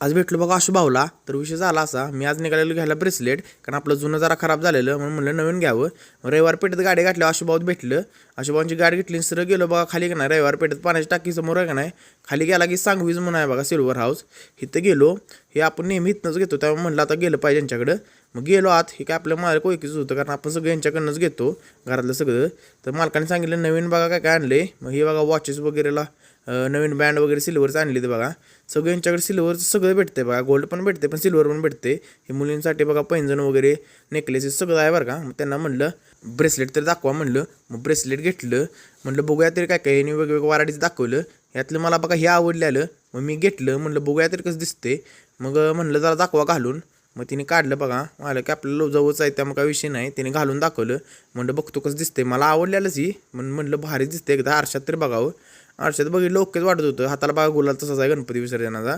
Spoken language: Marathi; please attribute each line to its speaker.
Speaker 1: आज भेटलो बघा आशुभाऊला. तर विषय झाला असा, मी आज निघालेलो घ्यायला ब्रेसलेट, कारण आपलं जुनं जरा खराब झालेलं म्हणून म्हणलं नवीन घ्यावं. रविवार पेठेत गाडी घातल्या, आशुभाऊत भेटलं. आशुभाऊंची गाडी घेतली सरळ गेलो बघा खाली का नाही, रविवार पेठेत पाण्याची टाकी समोर आहे का नाही, खाली गेला की सांगवीज म्हणून आहे बघा सिल्वर हाऊस. इथं गेलो, हे आपण नेहमी इथनंच घेतो त्यामुळे म्हणलं आता गेलं पाहिजे यांच्याकडं. मग गेलो आत, हे काय आपल्या माल कोयकीच होतं कारण आपण सगळं यांच्याकडनंच घेतो घरातलं सगळं. तर मालकाने सांगितलं नवीन बघा काय काय आणले. मग हे बघा वॉचेस वगैरेला नवीन बँड वगैरे सिल्वरचं आणले ते बघा. सगळं यांच्याकडे सिल्वरचं सगळं भेटते बघा, गोल्ड पण भेटते पण सिल्वर पण भेटते. हे मुलींसाठी बघा पैंजण वगैरे नेकलेसेस सगळं आहे बरं का. मग त्यांना म्हणलं ब्रेसलेट तरी दाखवा म्हणलं. मग ब्रेसलेट घेतलं, म्हणलं बघूया तरी काय काय यांनी वेगवेगळं व्हरायटीज दाखवलं. यातलं मला बघा हे आवडलेलं, मग मी घेतलं. म्हणलं बघूया तरी कसं दिसते. मग म्हणलं जरा दाखवा घालून. मग तिने काढलं बघा, मला की आपल्याला जवळच आहे त्यामुळे काही विषय नाही. तिने घालून दाखवलं, म्हणलं बघतो कसं दिसते. मला आवडलेलंच ही म्हणलं भारी दिसते, एकदा आरशात तरी बघावं. आरशात बघितलं ओकेच वाटत होतं. हाताला बघा गुलाल तसाच आहे गणपती विसर्जनाचा.